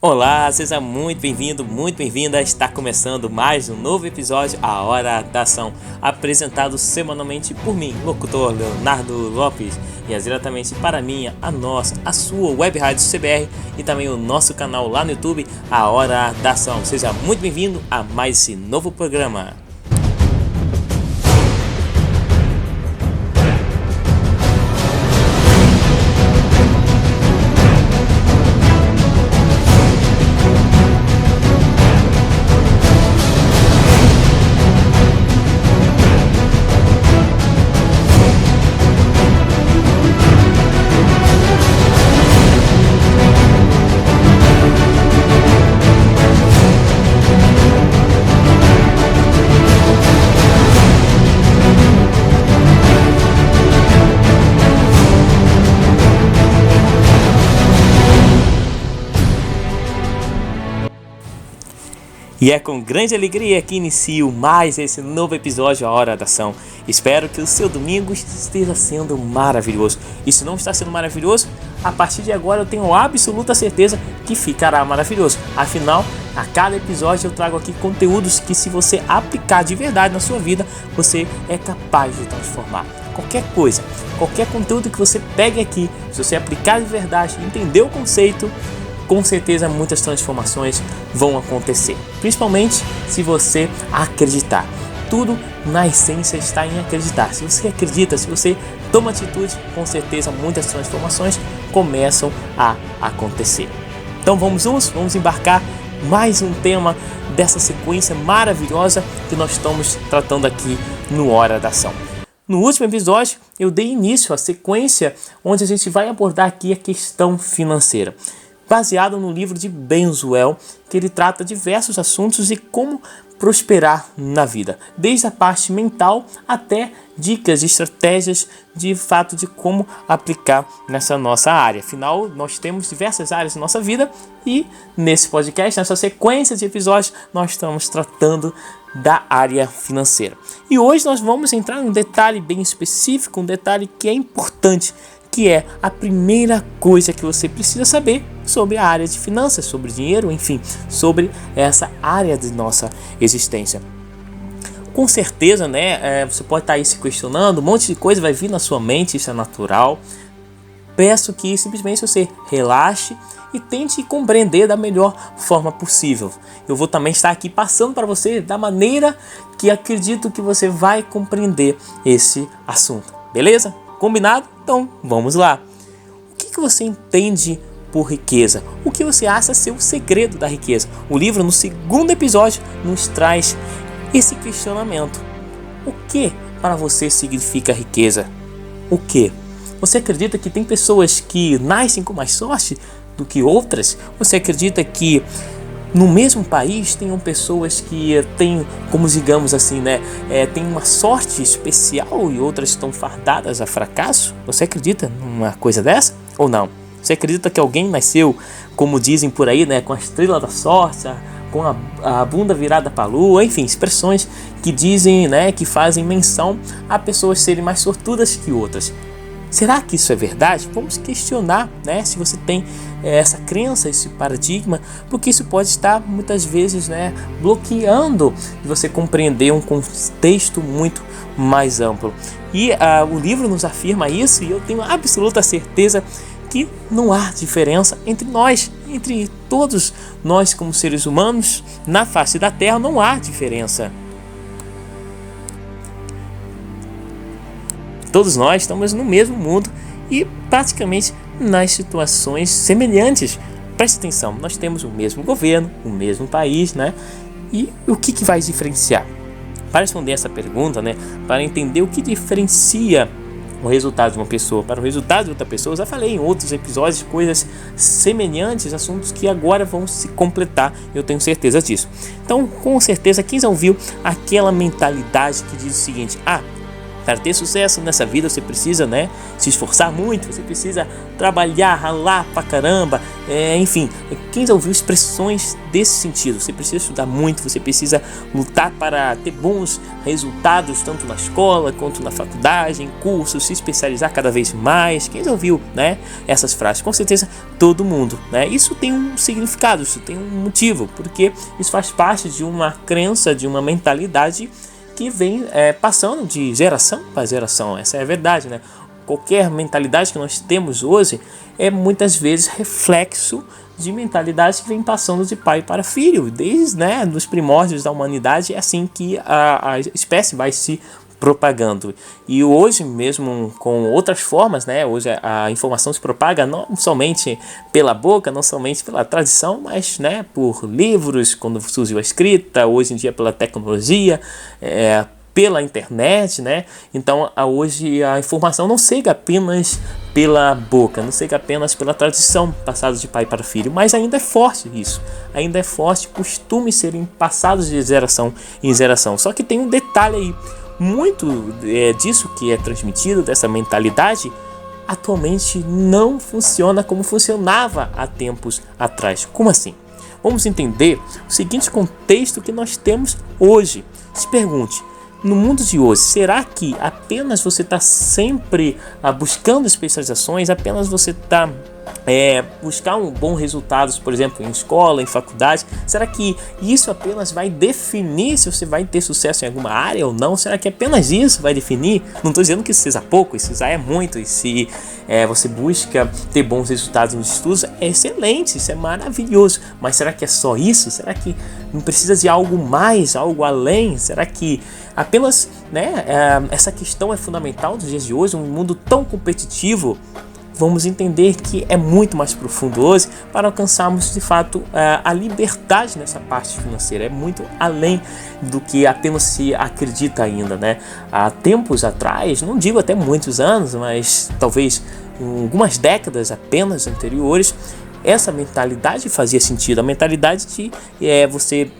Olá, seja muito bem-vindo, muito bem-vinda. Está começando mais um novo episódio, A Hora da Ação, apresentado semanalmente por mim, locutor Leonardo Lopes, e diretamente para a sua web rádio CBR e também o nosso canal lá no YouTube, A Hora da Ação. Seja muito bem-vindo a mais esse novo programa. E é com grande alegria que inicio mais esse novo episódio, A Hora da Ação. Espero que o seu domingo esteja sendo maravilhoso. E se não está sendo maravilhoso, a partir de agora eu tenho absoluta certeza que ficará maravilhoso. Afinal, a cada episódio eu trago aqui conteúdos que, se você aplicar de verdade na sua vida, você é capaz de transformar. Qualquer coisa, qualquer conteúdo que você pegue aqui, se você aplicar de verdade, entender o conceito, com certeza muitas transformações vão acontecer, principalmente se você acreditar. Tudo na essência está em acreditar. Se você acredita, se você toma atitude, com certeza muitas transformações começam a acontecer. Então vamos embarcar mais um tema dessa sequência maravilhosa que nós estamos tratando aqui no Hora da Ação. No último episódio eu dei início à sequência onde a gente vai abordar aqui a questão financeira, baseado no livro de Benzuel, que ele trata diversos assuntos e como prosperar na vida, desde a parte mental até dicas e estratégias de fato de como aplicar nessa nossa área. Afinal, nós temos diversas áreas na nossa vida e nesse podcast, nessa sequência de episódios, nós estamos tratando da área financeira. E hoje nós vamos entrar em um detalhe bem específico, um detalhe que é importante, que é a primeira coisa que você precisa saber sobre a área de finanças, sobre dinheiro, enfim, sobre essa área de nossa existência. Com certeza, você pode estar aí se questionando, um monte de coisa vai vir na sua mente, isso é natural. Peço que simplesmente você relaxe e tente compreender da melhor forma possível. Eu vou também estar aqui passando para você da maneira que acredito que você vai compreender esse assunto, beleza? Combinado? Então vamos lá. O que você entende por riqueza? O que você acha ser o segredo da riqueza? O livro, no segundo episódio, nos traz esse questionamento. O que para você significa riqueza? O que? Você acredita que tem pessoas que nascem com mais sorte do que outras? Você acredita que no mesmo país tenham pessoas que têm, como digamos assim, tem uma sorte especial e outras estão fardadas a fracasso? Você acredita numa coisa dessa ou não? Você acredita que alguém nasceu, como dizem por aí, com a estrela da sorte, com a bunda virada para a lua, enfim, expressões que dizem, que fazem menção a pessoas serem mais sortudas que outras? Será que isso é verdade? Vamos questionar, se você tem essa crença, esse paradigma, porque isso pode estar muitas vezes, bloqueando você compreender um contexto muito mais amplo. E o livro nos afirma isso, e eu tenho absoluta certeza que não há diferença entre nós, entre todos nós como seres humanos na face da Terra, não há diferença. Todos nós estamos no mesmo mundo e praticamente nas situações semelhantes. Preste atenção, nós temos o mesmo governo, o mesmo país, E o que vai diferenciar? Para responder essa pergunta, para entender o que diferencia o resultado de uma pessoa para o resultado de outra pessoa, eu já falei em outros episódios coisas semelhantes, assuntos que agora vão se completar, eu tenho certeza disso. Então, com certeza, quem já ouviu aquela mentalidade que diz o seguinte: Para ter sucesso nessa vida você precisa, né, se esforçar muito, você precisa trabalhar, ralar pra caramba, enfim, quem já ouviu expressões desse sentido? Você precisa estudar muito, você precisa lutar para ter bons resultados tanto na escola quanto na faculdade, em cursos, se especializar cada vez mais. Quem já ouviu, né, essas frases? Com certeza todo mundo, né? Isso tem um significado, isso tem um motivo, porque isso faz parte de uma crença, de uma mentalidade que vem passando de geração para geração. Essa é a verdade, né? Qualquer mentalidade que nós temos hoje é muitas vezes reflexo de mentalidades que vem passando de pai para filho. Desde, né, nos primórdios da humanidade é assim que a espécie vai se propagando. E hoje mesmo com outras formas, né? Hoje a informação se propaga não somente pela boca, não somente pela tradição, mas, né, por livros, quando surgiu a escrita, hoje em dia pela tecnologia, pela internet, né? Então hoje a informação não chega apenas pela boca, não chega apenas pela tradição passada de pai para filho, mas ainda é forte isso, ainda é forte costumes serem passados de geração em geração. Só que tem um detalhe aí, muito disso que é transmitido, dessa mentalidade, atualmente não funciona como funcionava há tempos atrás. Como assim? Vamos entender o seguinte contexto que nós temos hoje. Se pergunte, no mundo de hoje, será que apenas você está sempre buscando especializações, apenas você está buscar um bom resultado, por exemplo, em escola, em faculdade? Será que isso apenas vai definir se você vai ter sucesso em alguma área ou não? Será que apenas isso vai definir? Não estou dizendo que isso seja pouco, isso já é muito, e se você busca ter bons resultados nos estudos, é excelente, isso é maravilhoso, mas será que é só isso? Será que não precisa de algo mais, algo além? Será que apenas, né, essa questão é fundamental nos dias de hoje, um mundo tão competitivo? Vamos entender que é muito mais profundo hoje para alcançarmos de fato a liberdade nessa parte financeira. É muito além do que apenas se acredita ainda, né? Há tempos atrás, não digo até muitos anos, mas talvez algumas décadas apenas anteriores, essa mentalidade fazia sentido. A mentalidade de você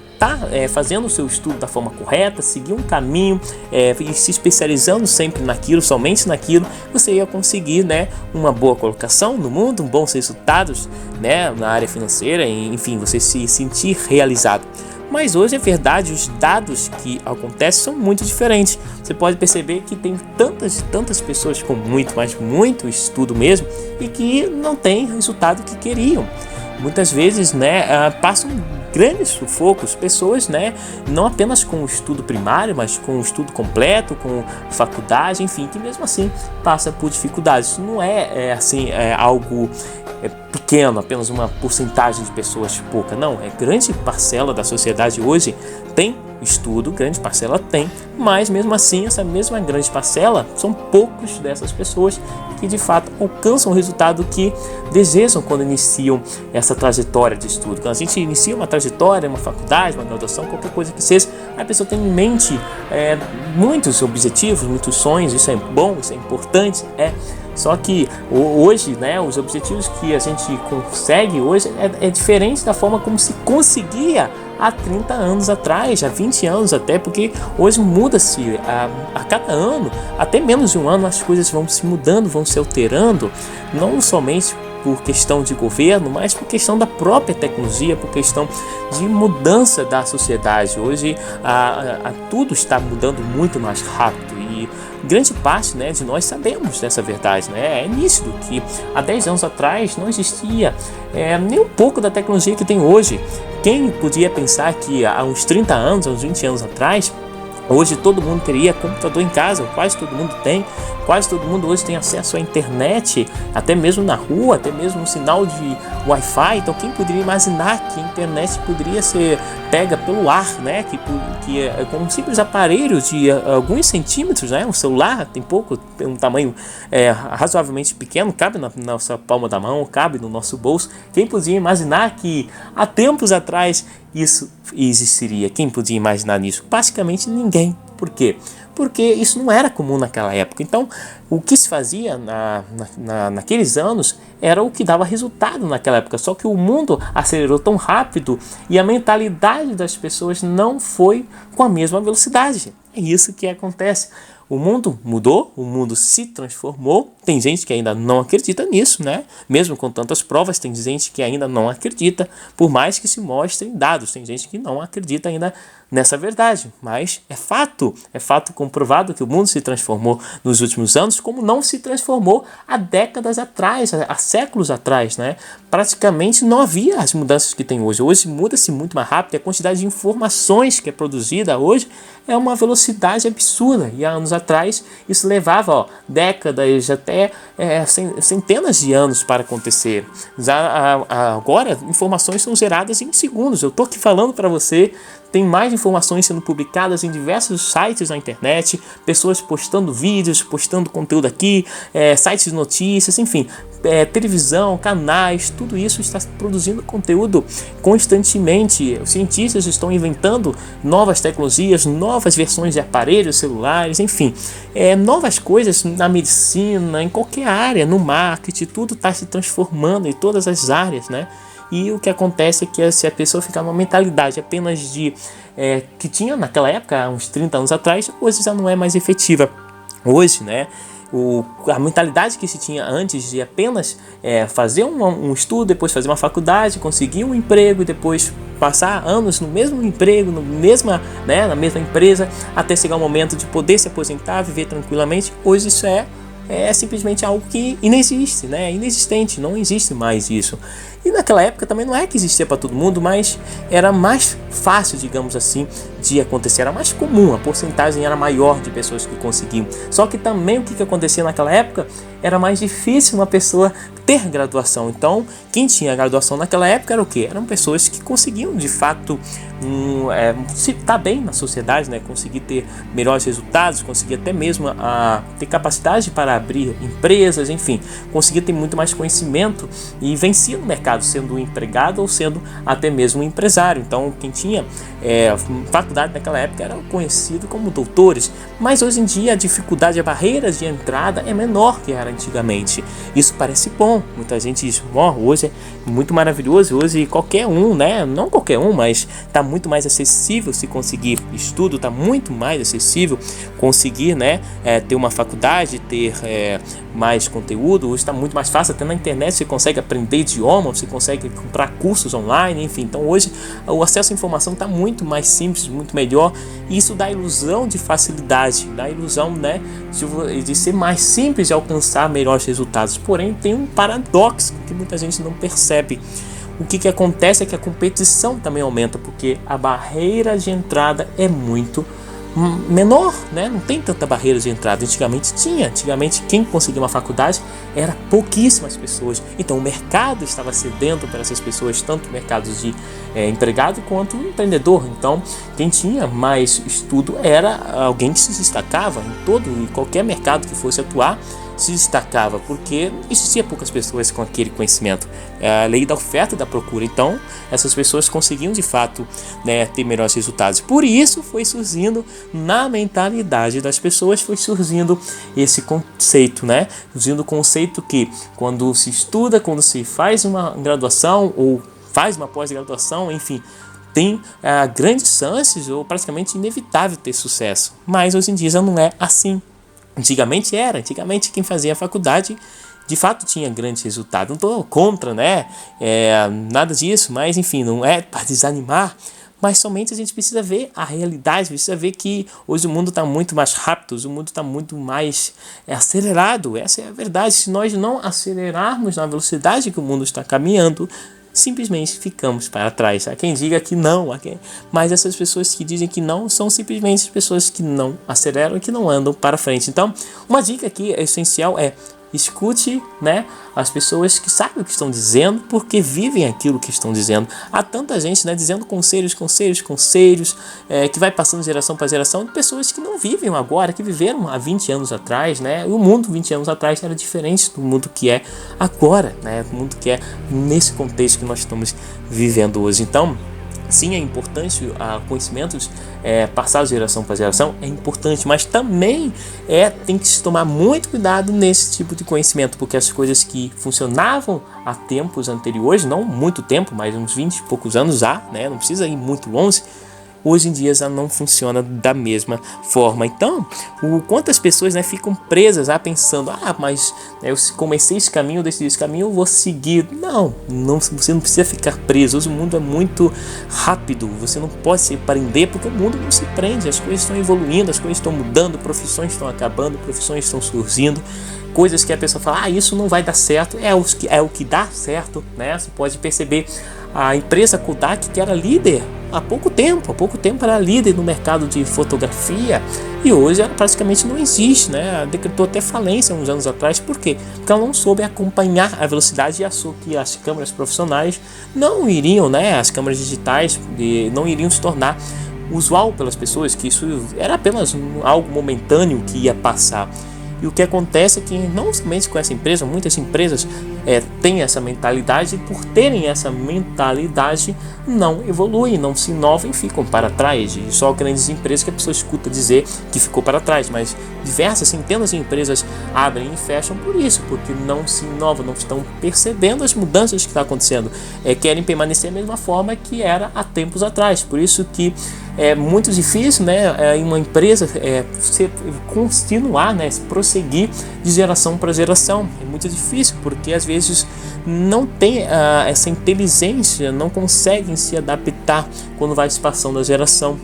fazendo o seu estudo da forma correta, seguir um caminho e se especializando sempre naquilo, somente naquilo, você ia conseguir, né, uma boa colocação no mundo, bons resultados, né, na área financeira, enfim, você se sentir realizado. Mas hoje é verdade, os dados que acontecem são muito diferentes. Você pode perceber que tem tantas pessoas com muito estudo mesmo e que não têm o resultado que queriam. Muitas vezes, né, passam grandes sufocos, pessoas, né, não apenas com o estudo primário, mas com o estudo completo, com faculdade, enfim, que mesmo assim passa por dificuldades. Isso não algo pequeno, apenas uma porcentagem de pessoas pouca, não, grande parcela da sociedade hoje tem estudo, grande parcela tem, mas mesmo assim essa mesma grande parcela são poucos dessas pessoas que de fato alcançam o resultado que desejam quando iniciam essa trajetória de estudo. Quando a gente inicia uma trajetória, uma faculdade, uma graduação, qualquer coisa que seja, a pessoa tem em mente muitos objetivos, muitos sonhos, isso é bom, isso é importante, só que hoje, né, os objetivos que a gente consegue hoje é diferente da forma como se conseguia há 30 anos atrás, há 20 anos até, porque hoje muda-se a cada ano, até menos de um ano as coisas vão se mudando, vão se alterando, não somente por questão de governo, mas por questão da própria tecnologia, por questão de mudança da sociedade. Hoje tudo está mudando muito mais rápido e grande parte, né, de nós sabemos dessa verdade, né? É nítido que há 10 anos atrás não existia nem um pouco da tecnologia que tem hoje. Quem podia pensar que há uns 30 anos, uns 20 anos atrás, hoje todo mundo teria computador em casa, quase todo mundo tem, quase todo mundo hoje tem acesso à internet, até mesmo na rua, até mesmo um sinal de Wi-Fi. Então quem poderia imaginar que a internet poderia ser pega pelo ar, né? Que com um simples aparelho de alguns centímetros, né? Um celular tem um tamanho razoavelmente pequeno, cabe na nossa palma da mão, cabe no nosso bolso. Quem podia imaginar que há tempos atrás isso existiria? Quem podia imaginar nisso? Praticamente ninguém. Por quê? Porque isso não era comum naquela época. Então, o que se fazia naqueles anos era o que dava resultado naquela época. Só que o mundo acelerou tão rápido e a mentalidade das pessoas não foi com a mesma velocidade. É isso que acontece. O mundo mudou, o mundo se transformou. Tem gente que ainda não acredita nisso, né? Mesmo com tantas provas, tem gente que ainda não acredita, por mais que se mostrem dados. Tem gente que não acredita ainda nessa verdade, mas é fato comprovado que o mundo se transformou nos últimos anos, como não se transformou há décadas atrás, há séculos atrás, né? Praticamente não havia as mudanças que tem hoje. Hoje muda-se muito mais rápido, a quantidade de informações que é produzida hoje é uma velocidade absurda, e há anos atrás isso levava décadas, até centenas de anos para acontecer. Agora, informações são geradas em segundos. Eu estou aqui falando para você, tem mais informações sendo publicadas em diversos sites na internet, pessoas postando vídeos, postando conteúdo aqui, sites de notícias, enfim, televisão, canais, tudo isso está produzindo conteúdo constantemente. Os cientistas estão inventando novas tecnologias, novas versões de aparelhos celulares, enfim, novas coisas na medicina, em qualquer área, no marketing, tudo está se transformando em todas as áreas, né? E o que acontece é que se a pessoa ficar numa mentalidade apenas de que tinha naquela época, uns 30 anos atrás, hoje já não é mais efetiva. Hoje, né, a mentalidade que se tinha antes de apenas fazer um estudo, depois fazer uma faculdade, conseguir um emprego e depois passar anos no mesmo emprego, na mesma empresa, até chegar o momento de poder se aposentar, viver tranquilamente, hoje isso é simplesmente algo que inexiste, né? Inexistente, não existe mais isso. E naquela época também não é que existia para todo mundo, mas era mais fácil, digamos assim, de acontecer, era mais comum, a porcentagem era maior de pessoas que conseguiam. Só que também o que acontecia naquela época era mais difícil uma pessoa ter graduação. Então, quem tinha graduação naquela época era o quê? Eram pessoas que conseguiam, de fato, se estar bem na sociedade, né? Conseguir ter melhores resultados, conseguir até mesmo ter capacidade para abrir empresas, enfim, conseguir ter muito mais conhecimento e vencer no mercado, sendo um empregado ou sendo até mesmo um empresário. Então, quem tinha faculdade naquela época era conhecido como doutores, mas hoje em dia a dificuldade, a barreira de entrada é menor que era antigamente. Isso parece bom, muita gente diz, hoje é muito maravilhoso, hoje qualquer um, né? Não qualquer um, mas está muito mais acessível se conseguir estudo, está muito mais acessível conseguir, né, ter uma faculdade, ter mais conteúdo. Hoje está muito mais fácil, até na internet você consegue aprender idioma, você consegue comprar cursos online, enfim. Então hoje o acesso à informação está muito mais simples, muito melhor, e isso dá a ilusão de facilidade, dá a ilusão, né, de ser mais simples de alcançar melhores resultados. Porém, tem um paradoxo que muita gente não percebe. O que acontece é que a competição também aumenta, porque a barreira de entrada é muito menor, né? Não tem tanta barreira de entrada. Antigamente quem conseguia uma faculdade era pouquíssimas pessoas. Então o mercado estava sedento para essas pessoas, tanto o mercado de empregado quanto o empreendedor. Então quem tinha mais estudo era alguém que se destacava em todo e qualquer mercado que fosse atuar, se destacava, porque existia poucas pessoas com aquele conhecimento. É a lei da oferta e da procura. Então essas pessoas conseguiam de fato, né, ter melhores resultados. Por isso foi surgindo na mentalidade das pessoas, foi surgindo esse conceito, né? Surgindo o conceito que quando se estuda, quando se faz uma graduação ou faz uma pós-graduação, enfim, tem grandes chances ou praticamente inevitável ter sucesso. Mas hoje em dia já não é assim. Antigamente quem fazia a faculdade de fato tinha grandes resultados. Não estou contra, né? Nada disso, mas enfim, não é para desanimar, mas somente a gente precisa ver a realidade, precisa ver que hoje o mundo está muito mais rápido, o mundo está muito mais acelerado. Essa é a verdade. Se nós não acelerarmos na velocidade que o mundo está caminhando, simplesmente ficamos para trás. Há quem diga que não, mas essas pessoas que dizem que não são simplesmente pessoas que não aceleram e que não andam para frente. Então, uma dica aqui essencial é: escute, né, as pessoas que sabem o que estão dizendo, porque vivem aquilo que estão dizendo. Há tanta gente, né, dizendo conselhos, que vai passando de geração para geração, de pessoas que não vivem agora, que viveram há 20 anos atrás, né? O mundo 20 anos atrás era diferente do mundo que é agora, né? Do mundo que é nesse contexto que nós estamos vivendo hoje. Então, sim, é importante conhecimentos passados de geração para geração, é importante, mas também tem que se tomar muito cuidado nesse tipo de conhecimento, porque as coisas que funcionavam há tempos anteriores, não muito tempo, mas uns 20 e poucos anos já, né, não precisa ir muito longe, hoje em dia já não funciona da mesma forma. Então, quantas pessoas, né, ficam presas pensando, mas eu comecei esse caminho, decidi esse caminho, eu vou seguir. Não, você não precisa ficar preso. Hoje o mundo é muito rápido, você não pode se prender, porque o mundo não se prende, as coisas estão evoluindo, as coisas estão mudando, profissões estão acabando, profissões estão surgindo, coisas que a pessoa fala, isso não vai dar certo, é o que dá certo, né? Você pode perceber a empresa Kodak, que era líder há pouco tempo era líder no mercado de fotografia, e hoje ela praticamente não existe, né? Decretou até falência uns anos atrás. Por quê? Porque ela não soube acompanhar a velocidade e achou que as câmeras profissionais não iriam, né? As câmeras digitais não iriam se tornar usual pelas pessoas, que isso era apenas algo momentâneo que ia passar. E o que acontece é que não somente com essa empresa, muitas empresas têm essa mentalidade, e por terem essa mentalidade não evoluem, não se inovam e ficam para trás. E só grandes empresas que a pessoa escuta dizer que ficou para trás, mas diversas, centenas de empresas abrem e fecham por isso, porque não se inovam, não estão percebendo as mudanças que estão acontecendo, querem permanecer da mesma forma que era há tempos atrás. Por isso que é muito difícil, né, em uma empresa continuar, né, prosseguir de geração para geração. É muito difícil, porque às vezes não tem essa inteligência, não conseguem se adaptar quando vai se passando a geração.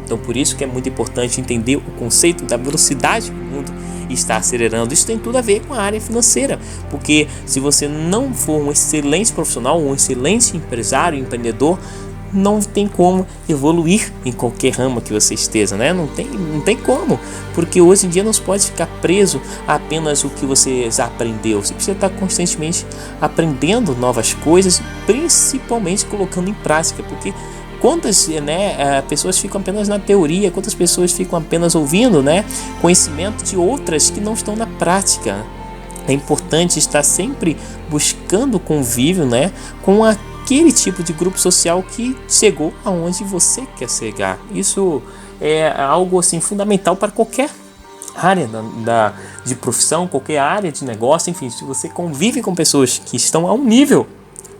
Então, por isso que é muito importante entender o conceito da velocidade que o mundo está acelerando. Isso tem tudo a ver com a área financeira, porque se você não for um excelente profissional, um excelente empresário, empreendedor, não tem como evoluir em qualquer ramo que você esteja, né? Não tem como, porque hoje em dia não se pode ficar preso a apenas o que você já aprendeu. Você precisa estar constantemente aprendendo novas coisas, principalmente colocando em prática, porque quantas, né, pessoas ficam apenas na teoria, quantas pessoas ficam apenas ouvindo, né, conhecimento de outras que não estão na prática. É importante estar sempre buscando convívio, né, com aquele tipo de grupo social que chegou aonde você quer chegar. Isso é algo assim fundamental para qualquer área de profissão, qualquer área de negócio. Enfim, se você convive com pessoas que estão a um nível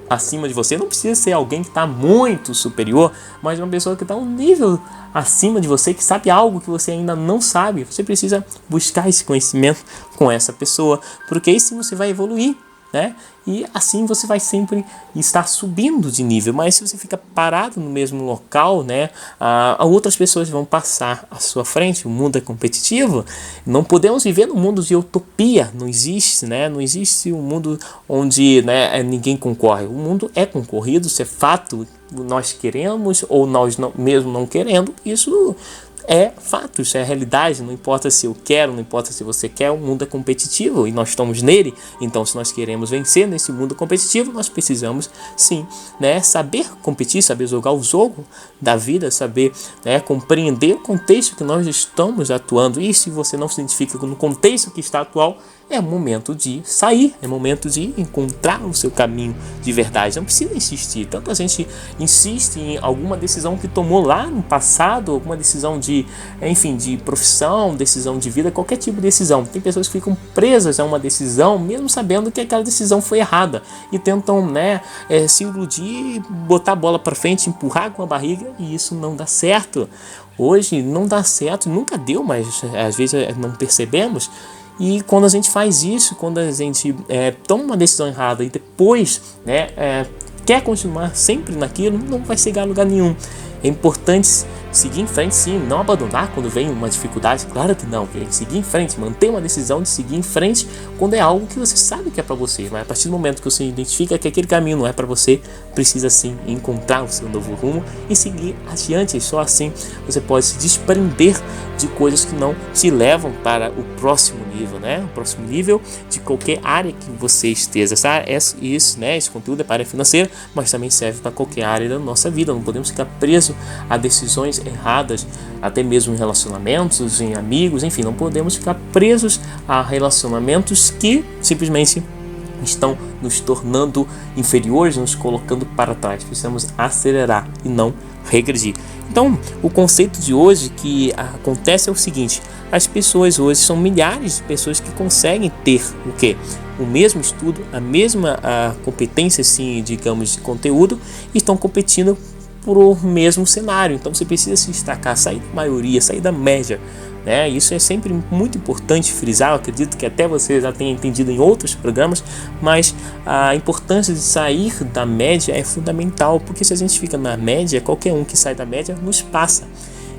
acima de você, não precisa ser alguém que está muito superior, mas uma pessoa que está um nível acima de você, que sabe algo que você ainda não sabe. Você precisa buscar esse conhecimento com essa pessoa, porque aí sim você vai evoluir, né? E assim você vai sempre estar subindo de nível. Mas se você fica parado no mesmo local, né, outras pessoas vão passar à sua frente. O mundo é competitivo. Não podemos viver num mundo de utopia. Não existe, né? Não existe um mundo onde, né, ninguém concorre. O mundo é concorrido, isso é fato. Nós queremos ou nós mesmo não querendo, isso é fato, isso é realidade. Não importa se eu quero, não importa se você quer, o mundo é competitivo e nós estamos nele. Então, se nós queremos vencer nesse mundo competitivo, nós precisamos sim, né, saber competir, saber jogar o jogo da vida, saber, né, compreender o contexto que nós estamos atuando. E se você não se identifica no contexto que está atual, é momento de sair, é momento de encontrar o seu caminho de verdade. Não precisa insistir. Tanta gente insiste em alguma decisão que tomou lá no passado, alguma decisão de profissão, decisão de vida, qualquer tipo de decisão. Tem pessoas que ficam presas a uma decisão, mesmo sabendo que aquela decisão foi errada, e tentam, né, se iludir, botar a bola para frente, empurrar com a barriga, e isso não dá certo. Hoje não dá certo, nunca deu, mas às vezes não percebemos. E quando a gente faz isso, quando a gente toma uma decisão errada e depois, né, quer continuar sempre naquilo, não vai chegar a lugar nenhum. É importante seguir em frente, sim, não abandonar quando vem uma dificuldade, claro que não, tem que seguir em frente, manter uma decisão de seguir em frente quando é algo que você sabe que é para você, mas a partir do momento que você identifica que aquele caminho não é para você, precisa sim encontrar o seu novo rumo e seguir adiante. E só assim você pode se desprender de coisas que não te levam para o próximo nível, né? O próximo nível de qualquer área que você esteja. Esse conteúdo é para a área financeira, mas também serve para qualquer área da nossa vida. Não podemos ficar presos a decisões erradas, até mesmo em relacionamentos, em amigos, enfim, não podemos ficar presos a relacionamentos que simplesmente estão nos tornando inferiores, nos colocando para trás. Precisamos acelerar e não regredir. Então, o conceito de hoje que acontece é o seguinte: as pessoas hoje são milhares de pessoas que conseguem ter o quê? O mesmo estudo, a mesma competência, assim, digamos, de conteúdo, e estão competindo pro mesmo cenário. Então você precisa se destacar, sair da maioria, sair da média, né? Isso é sempre muito importante frisar. Eu acredito que até você já tenha entendido em outros programas, mas a importância de sair da média é fundamental, porque se a gente fica na média, qualquer um que sai da média nos passa.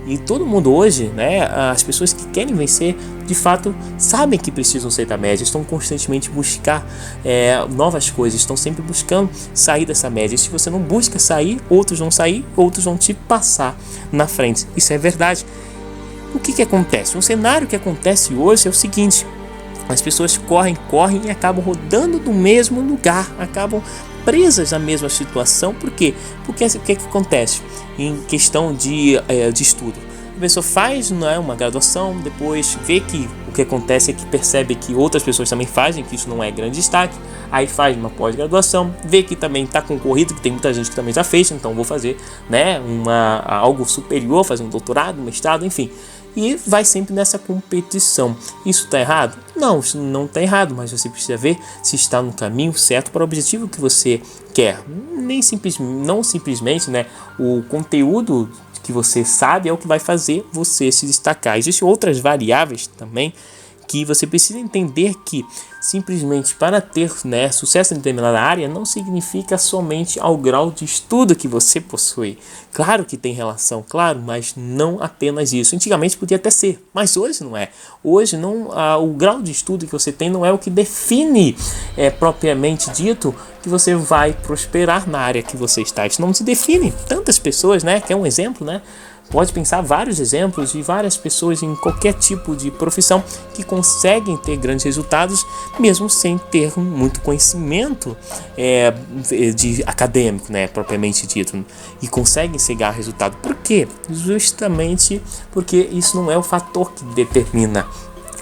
E todo mundo hoje, né, as pessoas que querem vencer, de fato, sabem que precisam sair da média, estão constantemente buscar novas coisas, estão sempre buscando sair dessa média. E se você não busca sair, outros vão sair, outros vão te passar na frente. Isso é verdade. O que acontece? Um cenário que acontece hoje é o seguinte: as pessoas correm e acabam rodando no mesmo lugar, acabam presas na mesma situação. Por quê? Porque o que acontece em questão de estudo? A pessoa faz uma graduação, depois vê que o que acontece é que percebe que outras pessoas também fazem, que isso não é grande destaque, aí faz uma pós-graduação, vê que também está concorrido, que tem muita gente que também já fez, então vou fazer, né, algo superior, fazer um doutorado, um mestrado, enfim. E vai sempre nessa competição. Isso está errado? Não, isso não está errado, mas você precisa ver se está no caminho certo para o objetivo que você quer. Não simplesmente, né, o conteúdo que você sabe é o que vai fazer você se destacar. Existem outras variáveis também que você precisa entender, que simplesmente para ter, né, sucesso em determinada área não significa somente ao grau de estudo que você possui. Claro que tem relação, claro, mas não apenas isso. Antigamente podia até ser, mas hoje não é. Hoje o grau de estudo que você tem não é o que define propriamente dito que você vai prosperar na área que você está. Isso não se define. Tantas pessoas, né, que é um exemplo, né? Pode pensar vários exemplos de várias pessoas em qualquer tipo de profissão que conseguem ter grandes resultados mesmo sem ter muito conhecimento de acadêmico, né, propriamente dito, e conseguem chegar a resultado. Por quê? Justamente porque isso não é o fator que determina.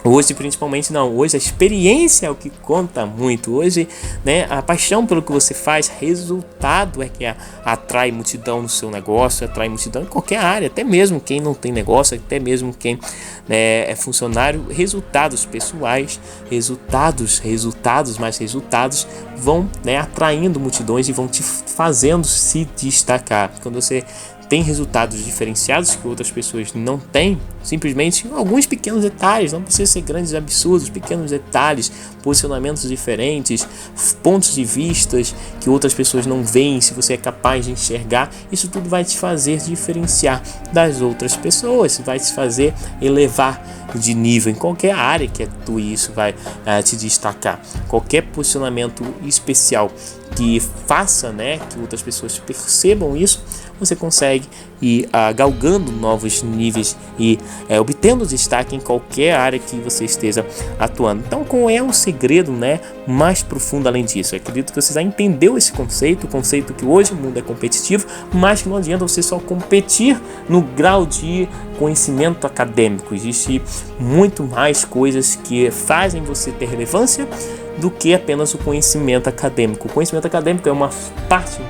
Hoje, principalmente não, hoje a experiência é o que conta muito. Hoje, né, a paixão pelo que você faz, resultado é que atrai multidão no seu negócio, atrai multidão em qualquer área, até mesmo quem não tem negócio, até mesmo quem, né, é funcionário. Resultados pessoais, mais resultados vão, né, atraindo multidões e vão te fazendo se destacar. Quando você tem resultados diferenciados que outras pessoas não têm, simplesmente alguns pequenos detalhes, não precisa ser grandes absurdos, pequenos detalhes, posicionamentos diferentes, pontos de vistas que outras pessoas não veem, se você é capaz de enxergar, isso tudo vai te fazer diferenciar das outras pessoas, vai te fazer elevar de nível em qualquer área que atue, isso vai te destacar. Qualquer posicionamento especial que faça, né, que outras pessoas percebam isso, você consegue ir galgando novos níveis e obtendo destaque em qualquer área que você esteja atuando. Então, qual é o segredo, né, mais profundo além disso? Eu acredito que você já entendeu esse conceito, o conceito que hoje o mundo é competitivo, mas que não adianta você só competir no grau de conhecimento acadêmico. Existe muito mais coisas que fazem você ter relevância do que apenas o conhecimento acadêmico. O conhecimento acadêmico é uma parte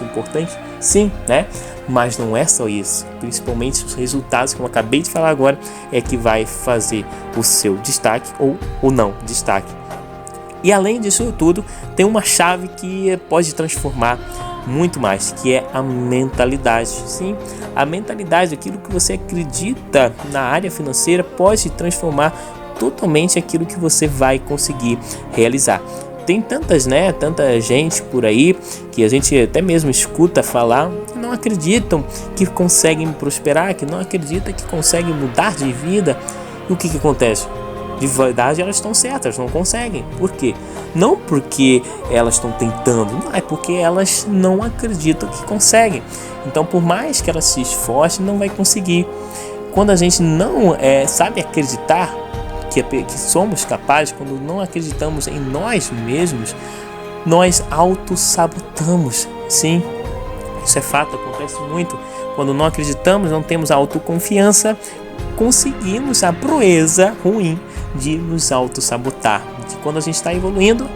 importante, sim, né? Mas não é só isso. Principalmente os resultados, como eu acabei de falar agora, é que vai fazer o seu destaque ou não destaque. E além disso tudo, tem uma chave que pode transformar muito mais, que é a mentalidade. Sim, a mentalidade, aquilo que você acredita na área financeira, pode transformar totalmente aquilo que você vai conseguir realizar. Tem tanta gente por aí que a gente até mesmo escuta falar, que não acreditam que conseguem prosperar, que não acreditam que conseguem mudar de vida. E o que acontece? De verdade, elas estão certas, não conseguem. Por quê? Não porque elas estão tentando, não, é porque elas não acreditam que conseguem. Então, por mais que elas se esforcem, não vai conseguir. Quando a gente não sabe acreditar que somos capazes, quando não acreditamos em nós mesmos, nós autossabotamos. Sim, isso é fato, acontece muito. Quando não acreditamos, não temos autoconfiança, conseguimos a proeza ruim de nos autossabotar. De quando a gente está evoluindo,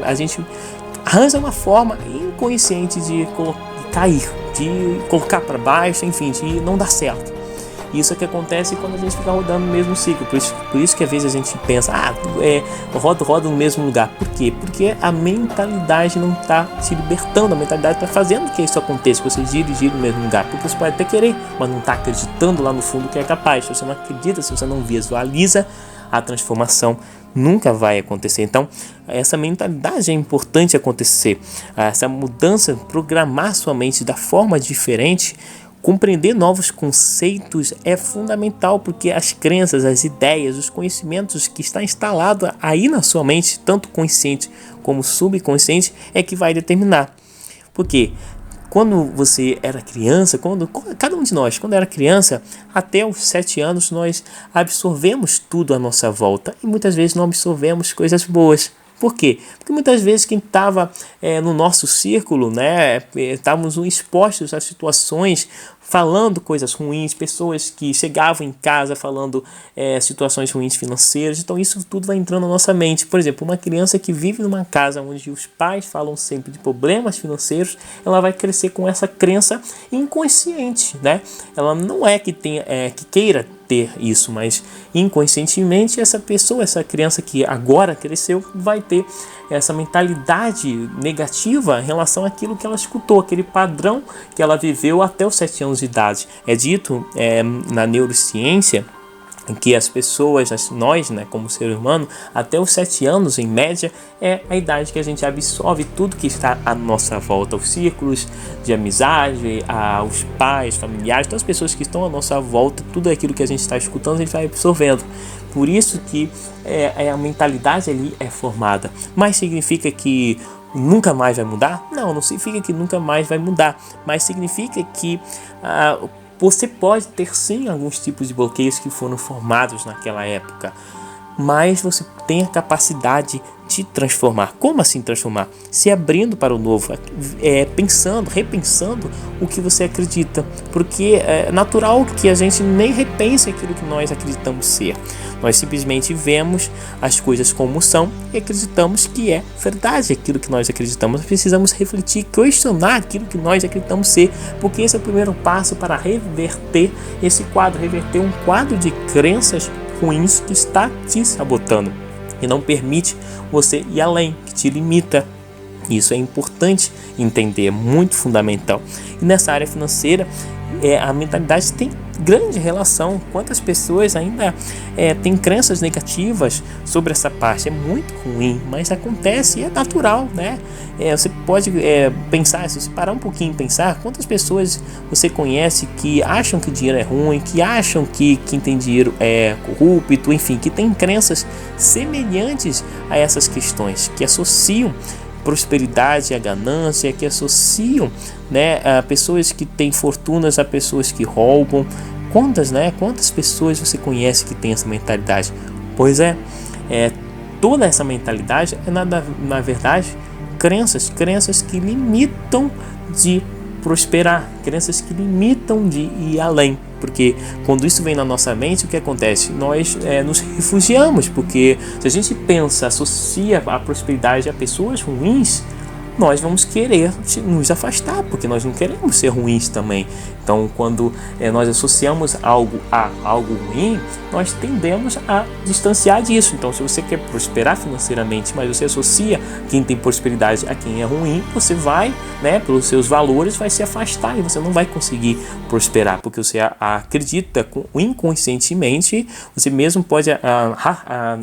a gente arranja uma forma inconsciente de cair, de colocar para baixo, enfim, de não dar certo. E isso é que acontece quando a gente fica rodando no mesmo ciclo. Por isso que às vezes a gente pensa, roda no mesmo lugar. Por quê? Porque a mentalidade não está se libertando, a mentalidade está fazendo que isso aconteça, que você gire no mesmo lugar. Porque você pode até querer, mas não está acreditando lá no fundo que é capaz. Se você não acredita, se você não visualiza, a transformação nunca vai acontecer. Então, essa mentalidade é importante acontecer. Essa mudança, programar sua mente da forma diferente, compreender novos conceitos é fundamental, porque as crenças, as ideias, os conhecimentos que está instalado aí na sua mente, tanto consciente como subconsciente, é que vai determinar. Por quê? Quando você era criança, cada um de nós, quando era criança, até os 7 anos, nós absorvemos tudo à nossa volta e muitas vezes não absorvemos coisas boas. Por quê? Porque muitas vezes quem estava no nosso círculo, estávamos expostos a situações falando coisas ruins, pessoas que chegavam em casa falando situações ruins financeiras. Então isso tudo vai entrando na nossa mente. Por exemplo, uma criança que vive numa casa onde os pais falam sempre de problemas financeiros, ela vai crescer com essa crença inconsciente, né? Ela não é que queira ter isso, mas inconscientemente essa criança que agora cresceu, vai ter essa mentalidade negativa em relação àquilo que ela escutou, aquele padrão que ela viveu até os 7 anos de idade. É dito na neurociência que as pessoas, nós, como ser humano, até os 7 anos, em média, é a idade que a gente absorve tudo que está à nossa volta, os círculos de amizade, os pais, familiares, todas as pessoas que estão à nossa volta, tudo aquilo que a gente está escutando, a gente vai absorvendo. Por isso que a mentalidade ali é formada. Mas significa que nunca mais vai mudar? Não significa que nunca mais vai mudar, mas significa que você pode ter sim alguns tipos de bloqueios que foram formados naquela época, mas você tem a capacidade de transformar. Como assim transformar? Se abrindo para o novo, repensando o que você acredita, porque é natural que a gente nem repense aquilo que nós acreditamos ser. Nós simplesmente vemos as coisas como são e acreditamos que é verdade aquilo que nós acreditamos. Precisamos refletir, questionar aquilo que nós acreditamos ser, porque esse é o primeiro passo para reverter esse quadro, reverter um quadro de crenças ruins que está te sabotando e não permite você ir além, que te limita. Isso é importante entender, é muito fundamental. E nessa área financeira, a mentalidade tem grande relação. Quantas pessoas ainda têm crenças negativas sobre essa parte? É muito ruim, mas acontece e é natural, né? Você pode pensar, se você parar um pouquinho e pensar, quantas pessoas você conhece que acham que dinheiro é ruim, que acham que quem tem dinheiro é corrupto, enfim, que tem crenças semelhantes a essas questões, que associam prosperidade, a ganância, que associam a pessoas que têm fortunas a pessoas que roubam. Quantas pessoas você conhece que tem essa mentalidade? Pois toda essa mentalidade é na verdade crenças que limitam de prosperar, crenças que limitam de ir além. Porque quando isso vem na nossa mente, o que acontece? Nós nos refugiamos, porque se a gente associa a prosperidade a pessoas ruins, nós vamos querer nos afastar, porque nós não queremos ser ruins também. Então, quando nós associamos algo a algo ruim, nós tendemos a distanciar disso. Então, se você quer prosperar financeiramente, mas você associa quem tem prosperidade a quem é ruim, você vai, pelos seus valores, vai se afastar e você não vai conseguir prosperar, porque você acredita inconscientemente, você mesmo pode,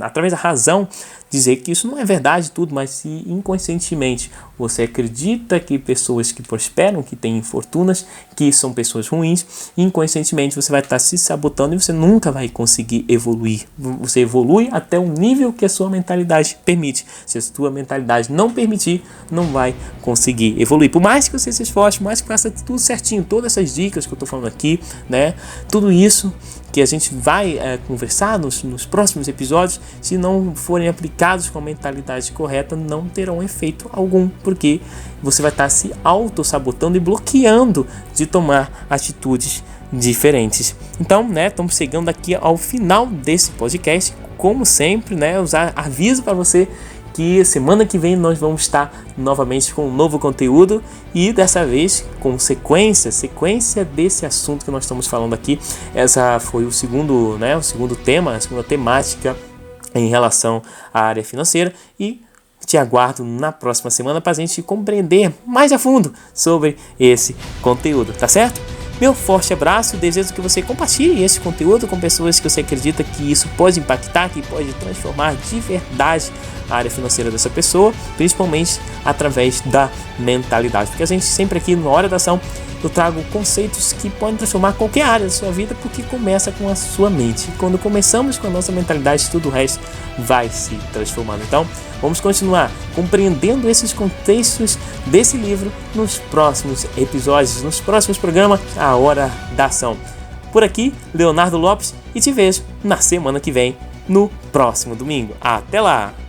através da razão, dizer que isso não é verdade tudo, mas se inconscientemente você acredita que pessoas que prosperam, que têm fortunas, que são pessoas ruins, inconscientemente você vai estar se sabotando e você nunca vai conseguir evoluir. Você evolui até o nível que a sua mentalidade permite. Se a sua mentalidade não permitir, não vai conseguir evoluir. Por mais que você se esforce, por mais que faça tudo certinho, todas essas dicas que eu estou falando aqui, tudo isso que a gente vai conversar nos próximos episódios, se não forem aplicados com a mentalidade correta, não terão efeito algum, porque você vai estar se auto-sabotando e bloqueando de tomar atitudes diferentes. Então, estamos chegando aqui ao final desse podcast. Como sempre, aviso para você que semana que vem nós vamos estar novamente com um novo conteúdo e dessa vez com sequência desse assunto que nós estamos falando aqui. Essa foi o segundo tema, a segunda temática em relação à área financeira, e te aguardo na próxima semana para a gente compreender mais a fundo sobre esse conteúdo, tá certo? Meu forte abraço, desejo que você compartilhe esse conteúdo com pessoas que você acredita que isso pode impactar, que pode transformar de verdade a área financeira dessa pessoa, principalmente através da mentalidade, porque a gente sempre aqui no Hora da Ação eu trago conceitos que podem transformar qualquer área da sua vida, porque começa com a sua mente. E quando começamos com a nossa mentalidade, tudo o resto vai se transformando. Então, vamos continuar compreendendo esses contextos desse livro nos próximos episódios, nos próximos programas, A Hora da Ação. Por aqui, Leonardo Lopes, e te vejo na semana que vem, no próximo domingo. Até lá!